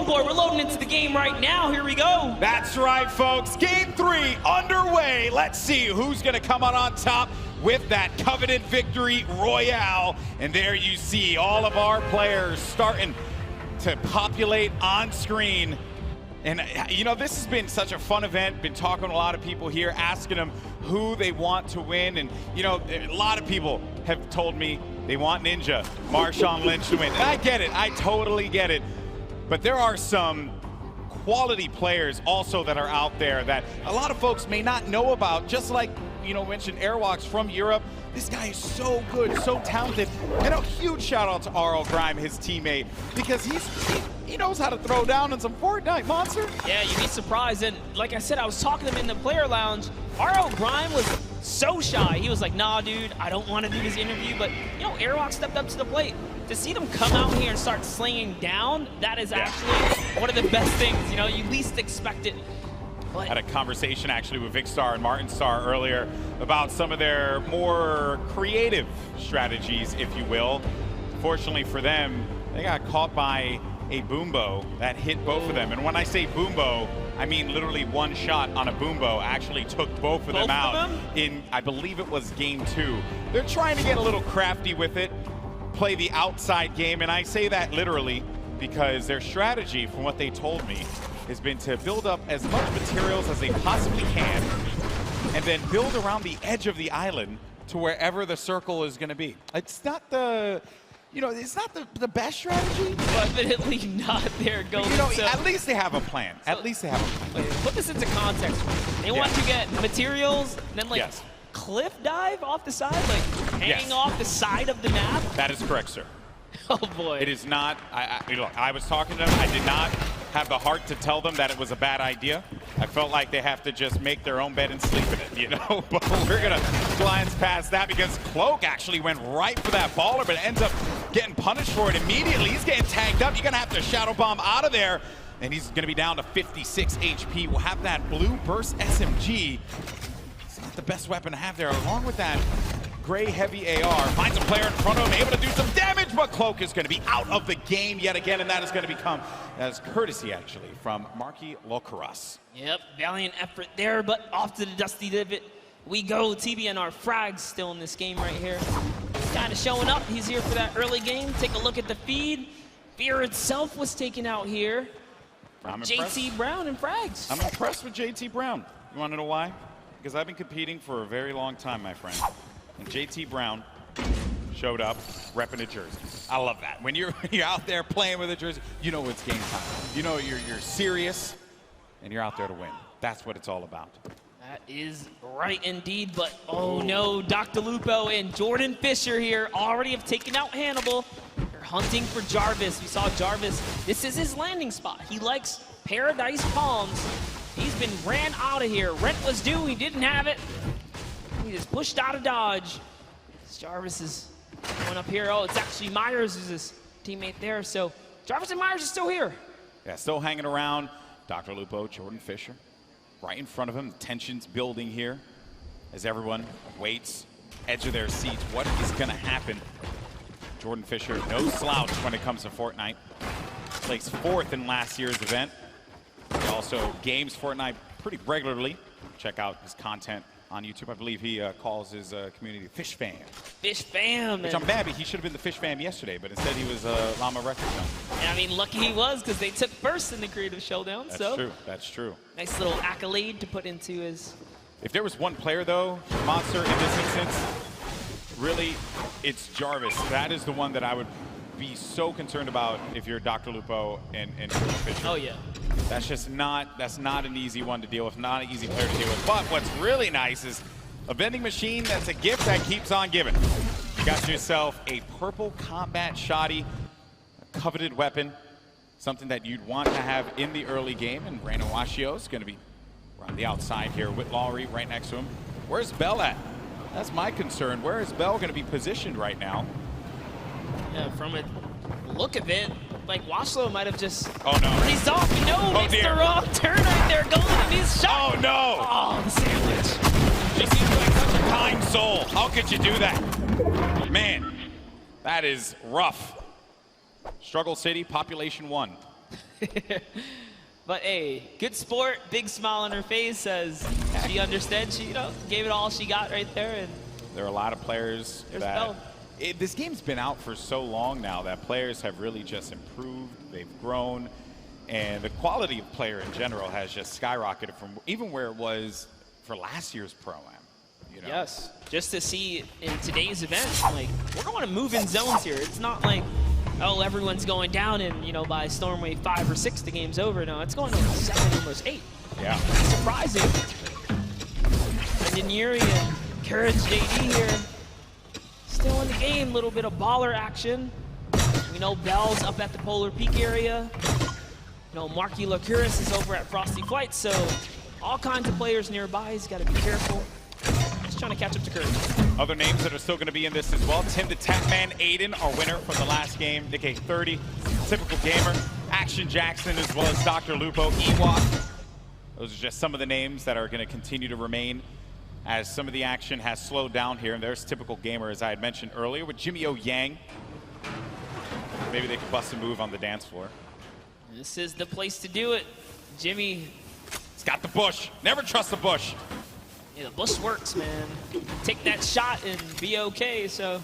Oh boy, we're loading into the game right now. Here we go. That's right, folks. Game 3 underway. Let's see who's going to come out on top with that coveted victory royale. And there you see all of our players starting to populate on screen. And, you know, this has been such a fun event. Been talking to a lot of people here, asking them who they want to win. And, you know, a lot of people have told me they want Ninja, Marshawn Lynch to win. And I get it. I totally get it. But there are some quality players also that are out there that a lot of folks may not know about. Just like, you know, mentioned Airwalks from Europe. This guy is so good, so talented. And a huge shout out to RL Grime, his teammate, because he knows how to throw down on some Fortnite, Monster. Yeah, you'd be surprised. And like I said, I was talking to him in the player lounge. RL Grime was so shy. He was like, nah, dude, I don't want to do this interview. But, you know, Airwalk stepped up to the plate. To see them come out here and start slinging down, that is actually one of the best things. You know, you least expect it. I had a conversation actually with Vic Star and Martin Star earlier about some of their more creative strategies, if you will. Fortunately for them, they got caught by a boombo that hit both of them. And when I say boombo, I mean literally one shot on a boombo actually took both of them out in, I believe it was game 2. They're trying to get a little crafty with it, play the outside game, and I say that literally because their strategy, from what they told me, has been to build up as much materials as they possibly can and then build around the edge of the island to wherever the circle is going to be. It's not the, you know, it's not the best strategy. Definitely not their goal. You know, so, at least they have a plan. At least they have a plan. Put this into context. They want to get materials, and then like cliff dive off the side, like hanging off the side of the map. That is correct, sir. Oh boy. It is not. Look, I was talking to them. I did not have the heart to tell them that it was a bad idea. I felt like they have to just make their own bed and sleep in it, you know? But we're gonna glance past that because Cloak actually went right for that baller, but ends up getting punished for it immediately. He's getting tagged up. You're gonna have to Shadow Bomb out of there, and he's gonna be down to 56 HP. We'll have that blue burst SMG. It's not the best weapon to have there, along with that gray heavy AR. Finds a player in front of him, able to do some damage, but Cloak is going to be out of the game yet again, and that is going to become, that is courtesy actually from Marky Locaras. Yep, valiant effort there, but off to the dusty divot we go. TBN, our frags still in this game right here. He's kind of showing up. He's here for that early game. Take a look at the feed. Fear itself was taken out here. JT Brown and frags. I'm impressed with JT Brown. You want to know why? Because I've been competing for a very long time, my friend. And JT Brown showed up repping a jersey. I love that. When you're out there playing with a jersey, you know it's game time. You know you're serious, and you're out there to win. That's what it's all about. That is right indeed, but oh no, Dr. Lupo and Jordan Fisher here already have taken out Hannibal. They're hunting for Jarvis. We saw Jarvis. This is his landing spot. He likes Paradise Palms. He's been ran out of here. Rent was due, he didn't have it. He just pushed out of Dodge. Jarvis is going up here. Oh, it's actually Myers who's his teammate there. So Jarvis and Myers are still here. Yeah, still hanging around. Dr. Lupo, Jordan Fisher, right in front of him. The tension's building here as everyone waits, edge of their seats. What is going to happen? Jordan Fisher, no slouch when it comes to Fortnite. Placed 4th in last year's event. He also games Fortnite pretty regularly. Check out his content on YouTube. I believe he calls his community Fish Fam. Fish Fam. Which I'm mad, he should have been the Fish Fam yesterday, but instead he was Llama Record Zone. And I mean, lucky he was, because they took first in the Creative Showdown. That's true, that's true. Nice little accolade to put into his... If there was one player, though, Monster, in this instance, really, it's Jarvis. That is the one that I would be so concerned about if you're Dr. Lupo and Fisher. Oh, yeah. That's just not, that's not an easy one to deal with, not an easy player to deal with. But what's really nice is a vending machine that's a gift that keeps on giving. You got yourself a purple combat shoddy, a coveted weapon, something that you'd want to have in the early game. And Brandon Washio is going to be on the outside here with Lowry right next to him. Where's Bell at? That's my concern. Where is Bell going to be positioned right now? Yeah, from a look of it, like Washlow might have just he's off. No, it's the wrong turn right there. Going to his shot. Oh no! Oh, the sandwich. She seems like such a kind soul. How could you do that? Man, that is rough. Struggle City, population 1. But hey, good sport, big smile on her face, says she understood. She, gave it all she got right there. And there are a lot of players that this game's been out for so long now that players have really just improved. They've grown, and the quality of player in general has just skyrocketed from even where it was for last year's Pro-Am. Yes, just to see in today's event, like, we're going to move in zones here. It's not like, oh, everyone's going down and, by storm wave 5 or 6, the game's over. No, it's going to 7, almost 8. Yeah. Surprising. And then Yuri and Courage JD here, still in the game. Little bit of baller action. We know Bell's up at the Polar Peak area. Marky Lacuris is over at Frosty Flight, so all kinds of players nearby. He's got to be careful. Just trying to catch up to Courage. Other names that are still going to be in this as well. Tim the Tatman Aiden, our winner from the last game. Nick A30, Typical Gamer, Action Jackson, as well as Dr. Lupo, Ewok. Those are just some of the names that are going to continue to remain as some of the action has slowed down here. And there's Typical Gamer, as I had mentioned earlier, with Jimmy O Yang. Maybe they could bust a move on the dance floor. This is the place to do it. Jimmy. He's got the bush. Never trust the bush. Yeah, the bush works, man. Take that shot and be okay, so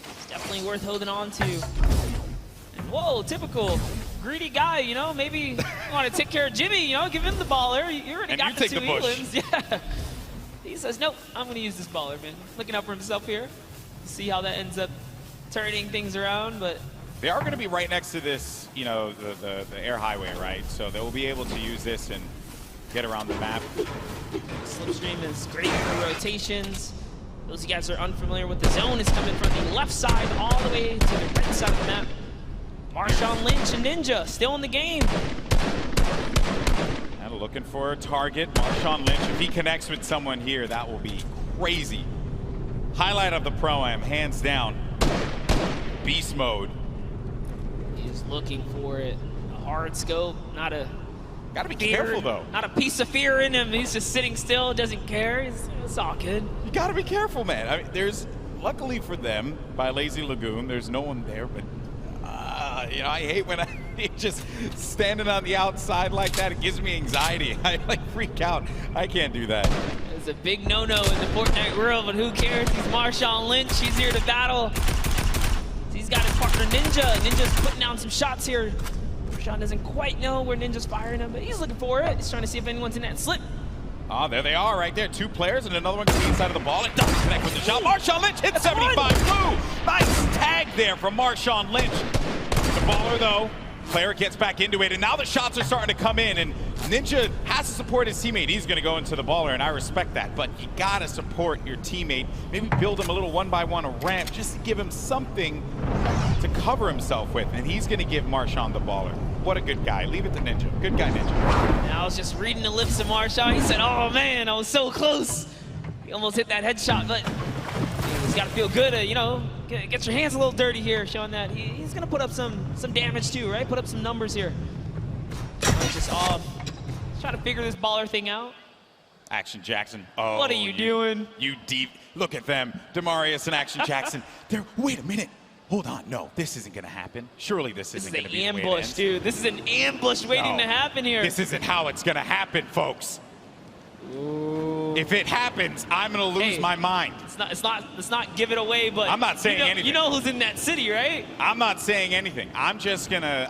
it's definitely worth holding on to. And whoa, Typical. Greedy guy, maybe you want to take care of Jimmy, give him the baller. You already got the 2 Elands. Yeah. He says, nope, I'm going to use this baller, man. Looking out for himself here. See how that ends up turning things around, but they are going to be right next to this, the air highway, right? So they will be able to use this and get around the map. Slipstream is great for rotations. Those of you guys are unfamiliar with the zone, is coming from the left side all the way to the right side of the map. Marshawn Lynch and Ninja still in the game. And looking for a target. Marshawn Lynch, if he connects with someone here, that will be crazy. Highlight of the Pro-Am, hands down. Beast mode. He's looking for it. A hard scope, not a... Gotta be careful, though. Not a piece of fear in him. He's just sitting still, doesn't care. It's all good. You gotta be careful, man. I mean, there's, luckily for them, by Lazy Lagoon, there's no one there, but I hate when I just standing on the outside like that. It gives me anxiety. I freak out. I can't do that. It's a big no-no in the Fortnite world, but who cares? He's Marshawn Lynch. He's here to battle. He's got his partner Ninja. Ninja's putting down some shots here. Marshawn doesn't quite know where Ninja's firing him, but he's looking for it. He's trying to see if anyone's in that slip. Oh, there they are right there. 2 players and another one to the inside of the ball. It doesn't connect with the shot. Marshawn Lynch hits 75 blue. Nice tag there from Marshawn Lynch. The baller, though, player gets back into it, and now the shots are starting to come in, and Ninja has to support his teammate. He's going to go into the baller, and I respect that, but you got to support your teammate. Maybe build him a little 1-by-1 a ramp just to give him something to cover himself with, and he's going to give Marshawn the baller. What a good guy. Leave it to Ninja. Good guy, Ninja. And I was just reading the lips of Marshawn. He said, oh, man, I was so close. He almost hit that headshot, but he's got to feel good, get your hands a little dirty here, showing that he's going to put up some damage too, right? Put up some numbers here. Just off. Try to figure this baller thing out. Action Jackson. Oh, what are you doing? You deep. Look at them. Demarius and Action Jackson. Wait a minute. Hold on. No, this isn't going to happen. Surely this isn't going to be the way it ends. This is an ambush, dude. This is an ambush waiting to happen here. This isn't how it's going to happen, folks. Ooh. If it happens, I'm going to lose my mind. Let's not give it away, but I'm not saying anything. You know who's in that city, right? I'm not saying anything. I'm just gonna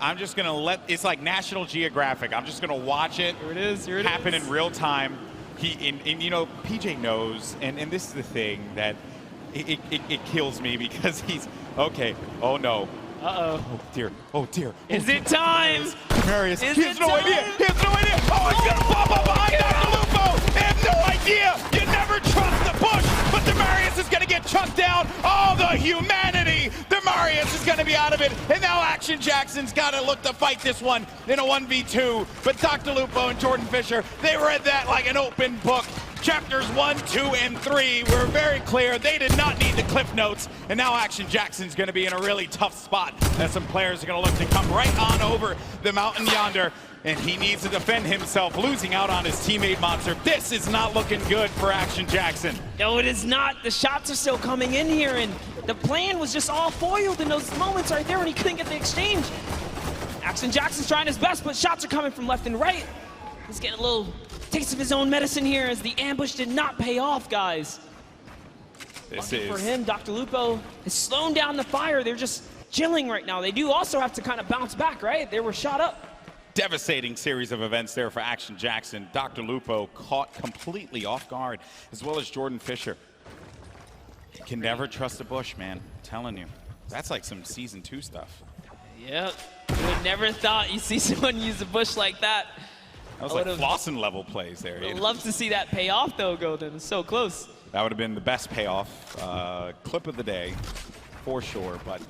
let. It's like National Geographic. I'm just gonna watch it. Here it is. Happen in real time. PJ knows, and this is the thing that it kills me because he's okay. Oh no. Uh-oh. Oh dear. Oh dear. Is it time? Marius. He has no idea. He has no idea. Oh, he's gonna pop up behind Dr. Lupo. They have no idea. You never trust the push, but Demarius is gonna get chucked down. All the humanity. Demarius is gonna be out of it, and now Action Jackson's gotta look to fight this one in a 1v2. But Dr. Lupo and Jordan Fisher, they read that like an open book. Chapters 1, 2, and 3 were very clear. They did not need the cliff notes. And now Action Jackson's going to be in a really tough spot as some players are going to look to come right on over the mountain yonder. And he needs to defend himself, losing out on his teammate Monster. This is not looking good for Action Jackson. No, it is not. The shots are still coming in here, and the plan was just all foiled in those moments right there when he couldn't get the exchange. Action Jackson's trying his best, but shots are coming from left and right. He's getting a little taste of his own medicine here as the ambush did not pay off, guys. Lucky for him, Dr. Lupo is slowing down the fire. They're just chilling right now. They do also have to kind of bounce back, right? They were shot up. Devastating series of events there for Action Jackson. Dr. Lupo caught completely off guard, as well as Jordan Fisher. You can never trust a bush, man. I'm telling you. That's like some Season 2 stuff. Yep. You would never thought you'd see someone use a bush like that. That was like Flossin level plays there. I'd love to see that pay off, though, Golden. It's so close. That would have been the best payoff. Clip of the day, for sure. But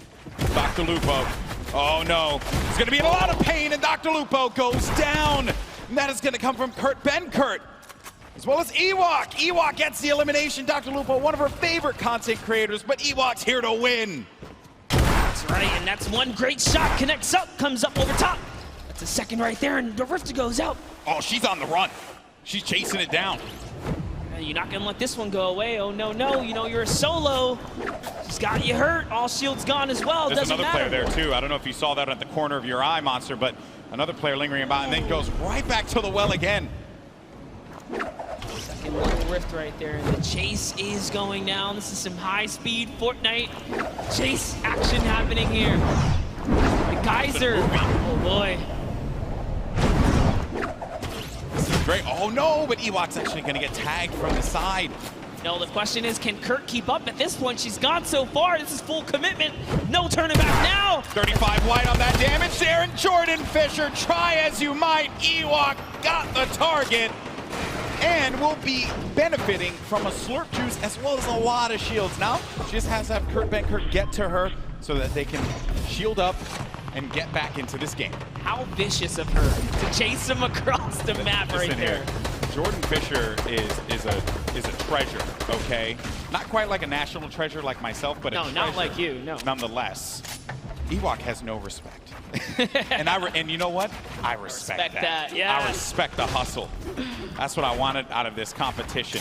Dr. Lupo, oh no. He's going to be in a lot of pain, and Dr. Lupo goes down. And that is going to come from Kurt Benkert, as well as Ewok. Ewok gets the elimination. Dr. Lupo, one of her favorite content creators, but Ewok's here to win. That's right, and that's one great shot. Connects up, comes up over top. That's a second right there, and the Rift goes out. Oh, she's on the run. She's chasing it down. You're not gonna let this one go away. Oh no, no, you know, you're a solo. She's got you hurt. All shield's gone as well. There's Doesn't another matter. player there too. I don't know if you saw that at the corner of your eye, Monster, but another player lingering about and then goes right back to the well again. Second little rift right there, and the chase is going down. This is some high-speed Fortnite chase action happening here. The Geyser, oh boy. Great. Oh no, but Ewok's actually going to get tagged from the side. No, the question is, can Kurt keep up? At this point, she's gone so far. This is full commitment. No turning back now. 35 white on that damage there, and Jordan Fisher, try as you might. Ewok got the target and will be benefiting from a slurp juice as well as a lot of shields. Now, she just has to have Kurt Benkert get to her so that they can shield up and get back into this game. How vicious of her to chase him across the map right there. Jordan Fisher is a treasure, okay? Not quite like a national treasure like myself, but a treasure. No, not like you, no. Nonetheless, Ewok has no respect. and you know what? I respect that. Yeah. I respect the hustle. That's what I wanted out of this competition.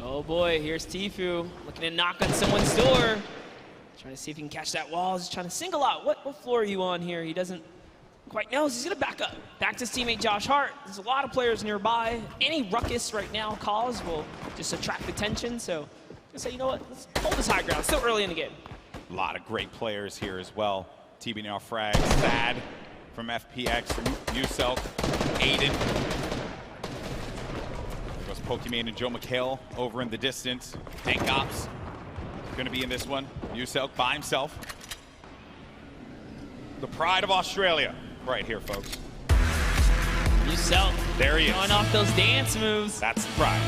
Oh boy, here's TFUE looking to knock on someone's door. Trying to see if he can catch that wall. He's trying to single out. What floor are you on here? He doesn't quite know. He's going to back up. Back to his teammate Josh Hart. There's a lot of players nearby. Any ruckus right now caused will just attract attention. So I'm say, you know what? Let's hold this high ground. Still early in the game. A lot of great players here as well. TBN off frags. Thad from FPX. MUSELK. Aiden. There goes Pokimane and Joe McHale over in the distance. Tank Ops going to be in this one. MUSELK by himself. The pride of Australia right here, folks. MUSELK. There he is. Going off those dance moves. That's the pride.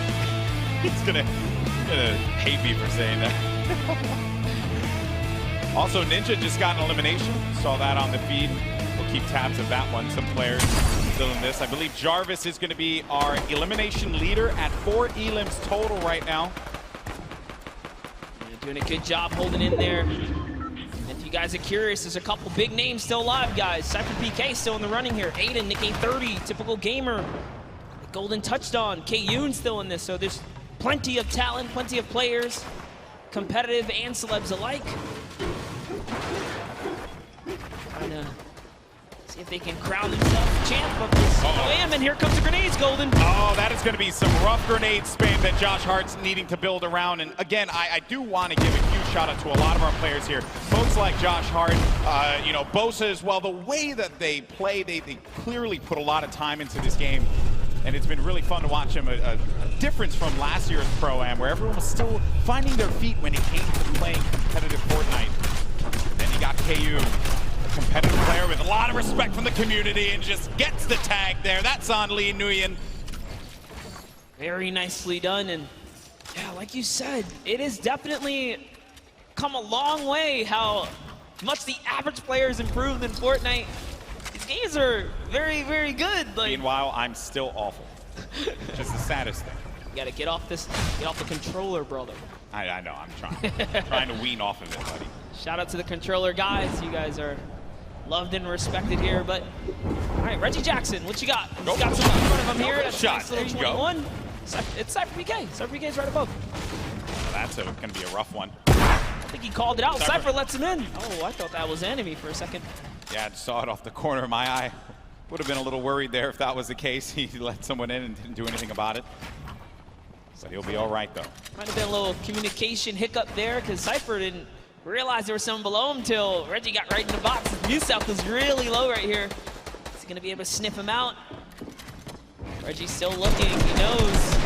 He's gonna hate me for saying that. Also, Ninja just got an elimination. Saw that on the feed. We'll keep tabs of that one. Some players still in this. I believe Jarvis is gonna be our elimination leader at 4 elims total right now. Doing a good job holding in there. If you guys are curious, there's a couple big names still alive, guys. Cypher PK still in the running here. Aiden, Nick A30, typical gamer. Golden touched on. K-Yoon still in this, so there's plenty of talent, plenty of players, competitive and celebs alike. Trying to see if they can crown themselves champ of this. And here comes the grenades, Golden. Oh, that is going to be some rough grenade spam that Josh Hart's needing to build around. And again, I do want to give a huge shout out to a lot of our players here. Folks like Josh Hart, you know, Bosa as well. The way that they play, they clearly put a lot of time into this game. And it's been really fun to watch him. A difference from last year's Pro-Am, where everyone was still finding their feet when it came to playing competitive Fortnite. Then you got KU, a competitive player with a lot of respect from the community, and just gets the tag there. That's on Lee Nguyen. Very nicely done. And yeah, like you said, it has definitely come a long way how much the average player has improved in Fortnite. These games are very, very good. Like, meanwhile, I'm still awful. Which is the saddest thing. You gotta get off the controller, brother. I know, I'm trying to wean off of it, buddy. Shout out to the controller guys. You guys are loved and respected here. But all right, Reggie Jackson, what you got? He's got someone in front of him here. That's shot. Nice little 21. It's Cypher PK. Cypher PK is right above. Well, that's going to be a rough one. I think he called it out. Cypher lets him in. Oh, I thought that was enemy for a second. Yeah, I saw it off the corner of my eye. Would have been a little worried there if that was the case. He let someone in and didn't do anything about it. So he'll be all right, though. Might have been a little communication hiccup there because Cypher didn't realize there was someone below him until Reggie got right in the box. MUSELK was really low right here. Is he going to be able to sniff him out? Reggie's still looking. He knows.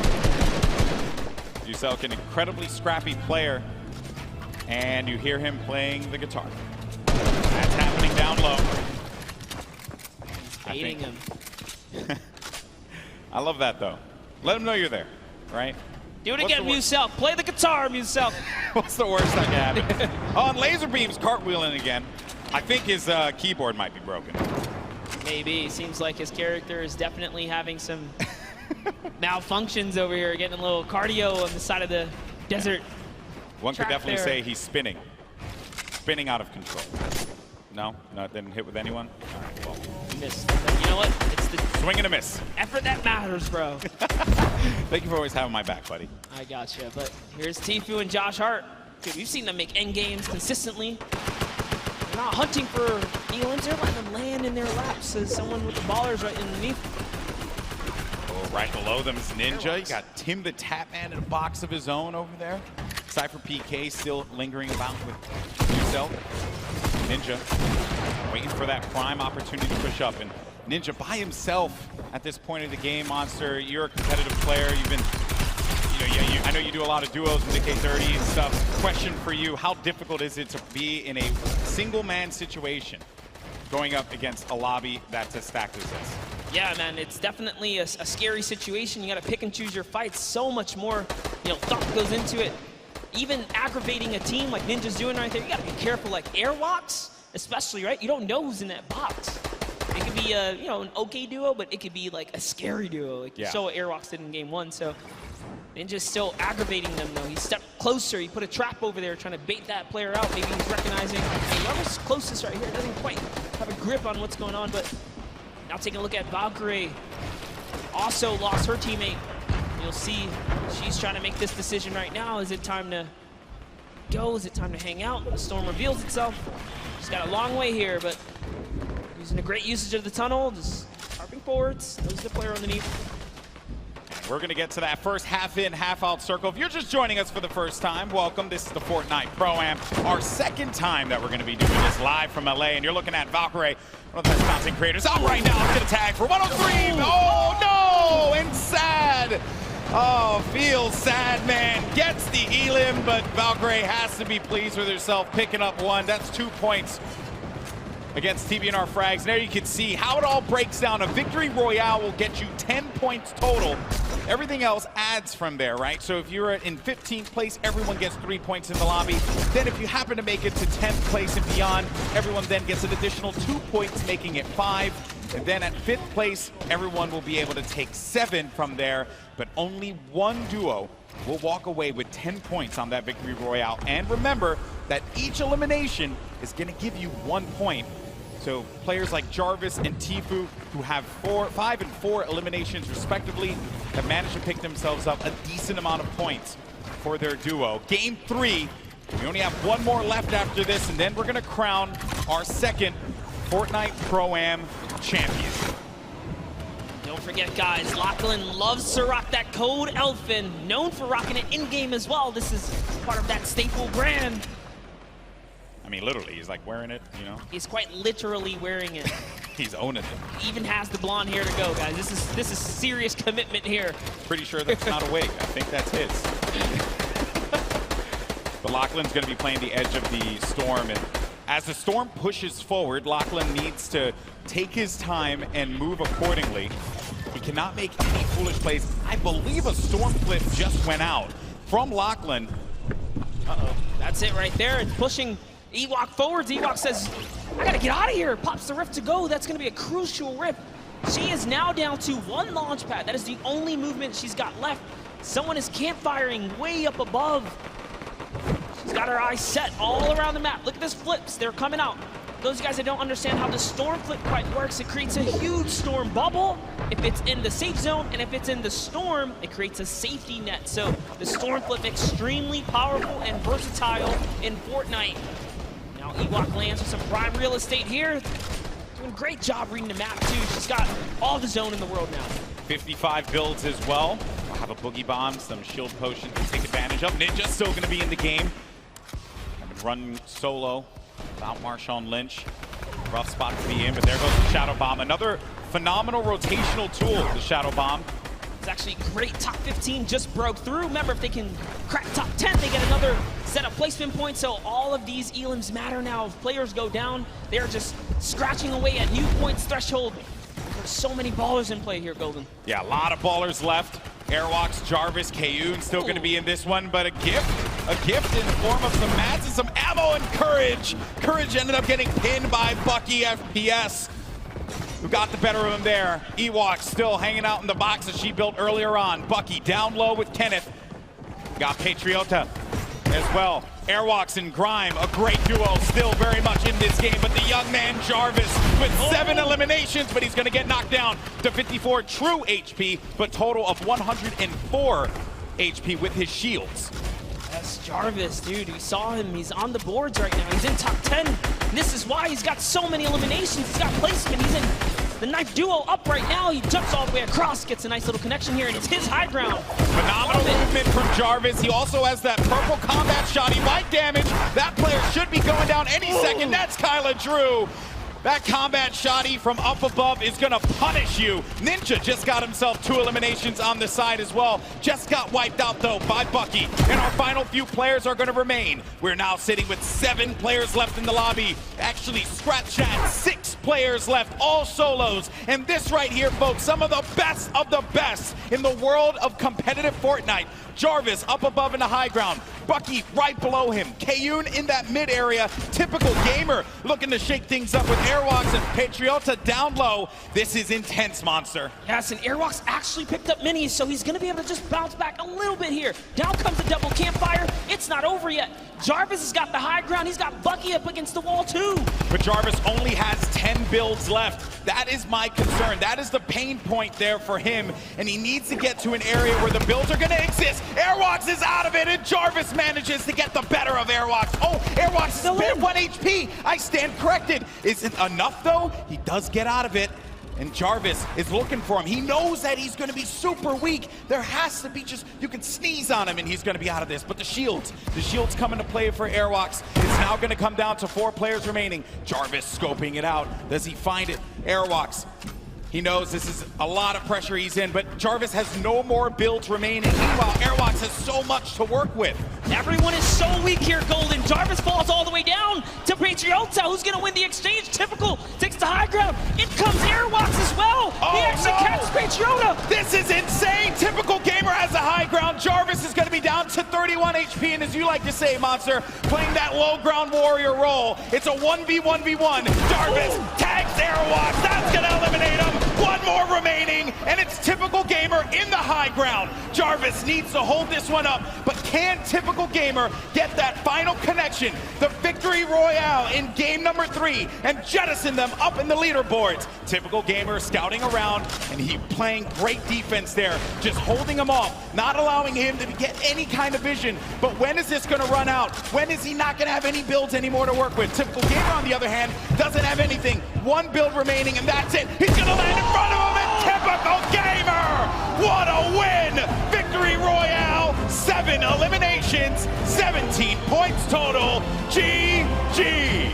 MUSELK, an incredibly scrappy player. And you hear him playing the guitar. That's happening down low. He's baiting him. I love that, though. Let him know you're there, right? Do it again, MUSELK. Play the guitar, MUSELK. What's the worst that can happen? On laser beams, cartwheeling again. I think his keyboard might be broken. Maybe. Seems like his character is definitely having some malfunctions over here, getting a little cardio on the side of the desert. One could definitely say he's spinning. Spinning out of control. No? No, it didn't hit with anyone? All right, well. Missed. You know what? It's the swing and a miss. Effort that matters, bro. Thank you for always having my back, buddy. I gotcha. But here's TFUE and Josh Hart. Dude, we've seen them make end games consistently. They're not hunting for elims. They're letting them land in their laps as someone with the ballers right underneath. Oh, right below them is Ninja. You got Tim the Tapman in a box of his own over there. Cypher PK still lingering about with MUSELK. Ninja waiting for that prime opportunity to push up. And Ninja by himself at this point of the game. Monster, you're a competitive player. You've been, I know you do a lot of duos in the K30 and stuff. Question for you, how difficult is it to be in a single man situation going up against a lobby that's as stacked as this? Yeah, man, it's definitely a scary situation. You got to pick and choose your fights. So much more, thought goes into it. Even aggravating a team like Ninja's doing right there, you got to be careful. Like airwalks, especially, right? You don't know who's in that box. It could be a, an okay duo, but it could be like a scary duo. Like you saw what airwalks did in game 1. So Ninja's still aggravating them, though. He stepped closer. He put a trap over there, trying to bait that player out. Maybe he's recognizing, hey, whoever's closest right here doesn't quite have a grip on what's going on. But now taking a look at Valkyrie, also lost her teammate. You'll see she's trying to make this decision right now. Is it time to go? Is it time to hang out? The storm reveals itself. She's got a long way here, but using a great usage of the tunnel, just harping forwards. Knows the player underneath. And we're going to get to that first half-in, half-out circle. If you're just joining us for the first time, welcome. This is the Fortnite Pro-Am, our second time that we're going to be doing this live from LA. And you're looking at Valkyrie, one of the best content creators out right now. Let's get a tag for 103. Oh, no! And sad. Oh, feels sad, man. Gets the elim, but Valkyrie has to be pleased with herself, picking up 1. That's 2 points against TBNR frags. And there you can see how it all breaks down. A victory royale will get you 10 points total. Everything else adds from there, right? So if you're in 15th place, everyone gets 3 points in the lobby. Then if you happen to make it to 10th place and beyond, everyone then gets an additional 2 points, making it 5. And then at 5th place, everyone will be able to take 7 from there. But only one duo will walk away with 10 points on that victory royale. And remember that each elimination is going to give you 1 point. So players like Jarvis and TFUE, who have 5 and 4 eliminations respectively, have managed to pick themselves up a decent amount of points for their duo. Game 3, we only have 1 more left after this, and then we're going to crown our second Fortnite Pro-Am champion. Don't forget, guys, LACHLAN loves to rock that code Elfin, known for rocking it in-game as well. This is part of that staple brand. I mean, literally, he's like wearing it, He's quite literally wearing it. He's owning it. He even has the blonde hair to go, guys. This is serious commitment here. Pretty sure that's not a wig. I think that's his. But LACHLAN's going to be playing the edge of the storm, and as the storm pushes forward, LACHLAN needs to take his time and move accordingly. He cannot make any foolish plays. I believe a storm flip just went out from LACHLAN. Uh-oh. That's it right there. It's pushing Ewok forwards. Ewok says, I gotta get out of here. Pops the rift to go. That's gonna be a crucial rift. She is now down to 1 launch pad. That is the only movement she's got left. Someone is campfiring way up above. She's got her eyes set all around the map. Look at this flips. They're coming out. Those of you guys that don't understand how the storm flip quite works, it creates a huge storm bubble if it's in the safe zone, and if it's in the storm, it creates a safety net. So the storm flip extremely powerful and versatile in Fortnite. Now Ewok lands with some prime real estate here. great job reading the map, too. She's got all the zone in the world now. 55 builds as well. We'll have a Boogie Bomb, some shield potion to take advantage of. Ninja's still going to be in the game. I've been running solo without Marshawn Lynch. Rough spot to be in, but there goes the Shadow Bomb. Another phenomenal rotational tool, the Shadow Bomb. It's actually great. Top 15 just broke through. Remember, if they can crack top 10, they get another set of placement points. So all of these elims matter now. If players go down, they're just scratching away at new points threshold. There's so many ballers in play here, Golden. Yeah, a lot of ballers left. Airwalks, Jarvis, KU still going to be in this one, but a gift in the form of some mats and some ammo and Courage. Courage ended up getting pinned by Bucky FPS, who got the better of him there. Ewok still hanging out in the box that she built earlier on. Bucky down low with Kenneth. Got Patriota as well. Airwalks and Grime, a great duo, still very much in this game, but the young man Jarvis with 7 eliminations, but he's gonna get knocked down to 54 true HP, but total of 104 HP with his shields. Yes, Jarvis, dude, we saw him. He's on the boards right now. He's in top 10. And this is why he's got so many eliminations. He's got placement. He's in the knife duo up right now. He jumps all the way across, gets a nice little connection here, and it's his high ground. Phenomenal movement from Jarvis. He also has that purple combat shot. He might damage. That player should be going down any second. That's Kyla Drew. That combat shotty from up above is gonna punish you. Ninja just got himself 2 eliminations on the side as well. Just got wiped out though by Bucky. And our final few players are gonna remain. We're now sitting with 7 players left in the lobby. Actually, scratch that, 6 players left, all solos. And this right here, folks, some of the best in the world of competitive Fortnite. Jarvis up above in the high ground. Bucky right below him. Kayun in that mid area. Typical gamer looking to shake things up with Airwalks and Patriota down low. This is intense, Monster. Yes, and Airwalks actually picked up minis, so he's going to be able to just bounce back a little bit here. Down comes the double campfire. It's not over yet. Jarvis has got the high ground. He's got Bucky up against the wall, too. But Jarvis only has 10 builds left. That is my concern. That is the pain point there for him, and he needs to get to an area where the builds are going to exist. Airwalks is out of it, and Jarvis manages to get the better of Airwalks. Oh, Airwalks is at 1 HP. I stand corrected. Isn't enough, though. He does get out of it, and Jarvis is looking for him. He knows that he's going to be super weak. There has to be just, you can sneeze on him, and he's going to be out of this. But the shields come into play for Airwalks. It's now going to come down to 4 players remaining. Jarvis scoping it out. Does he find it? Airwalks. He knows this is a lot of pressure he's in, but Jarvis has no more builds remaining. Meanwhile, Airwalks has so much to work with. Everyone is so weak here, Golden. Jarvis falls all the way down to Patriota, who's going to win the exchange. Typical takes the high ground. In comes Airwalks as well. He actually catches Patriota. This is insane. Typical gamer has the high ground. Jarvis is going to be down to 31 HP, and as you like to say, Monster, playing that low ground warrior role. It's a 1v1v1. Jarvis tags Airwalks. That's going to eliminate him. 1 more remaining, and it's Typical Gamer in the high ground. Jarvis needs to hold this one up, but can Typical Gamer get that final connection, the victory royale in game number 3, and jettison them up in the leaderboards? Typical Gamer scouting around, and he playing great defense there, just holding him off, not allowing him to get any kind of vision. But when is this going to run out? When is he not going to have any builds anymore to work with? Typical Gamer, on the other hand, doesn't have anything. 1 build remaining, and that's it. He's going to land in front of him, and Typical Gamer! What a win! Victory Royale, 7 eliminations, 17 points total. GG!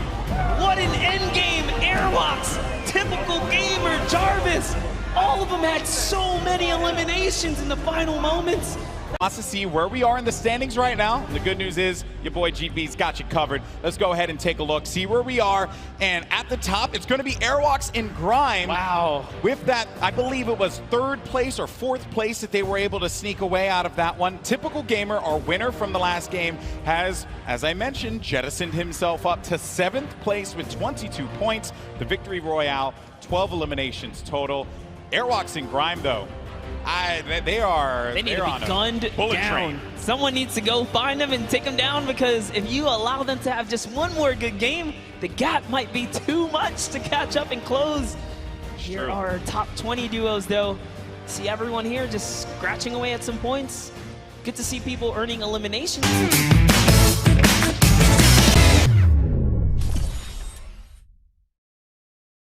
What an endgame. Airwalks, Typical Gamer, Jarvis. All of them had so many eliminations in the final moments. Wants to see where we are in the standings right now. The good news is your boy GB's got you covered. Let's go ahead and take a look, see where we are. And at the top, it's going to be Airwalks and Grime. Wow. With that, I believe it was 3rd place or 4th place that they were able to sneak away out of that one. Typical Gamer, our winner from the last game, has, as I mentioned, jettisoned himself up to 7th place with 22 points. The Victory Royale, 12 eliminations total. Airwalks and Grime, though, they need to be gunned down. Someone needs to go find them and take them down, because if you allow them to have just 1 more good game, the gap might be too much to catch up and close. Here are our top 20 duos, though. See everyone here just scratching away at some points. Good to see people earning eliminations.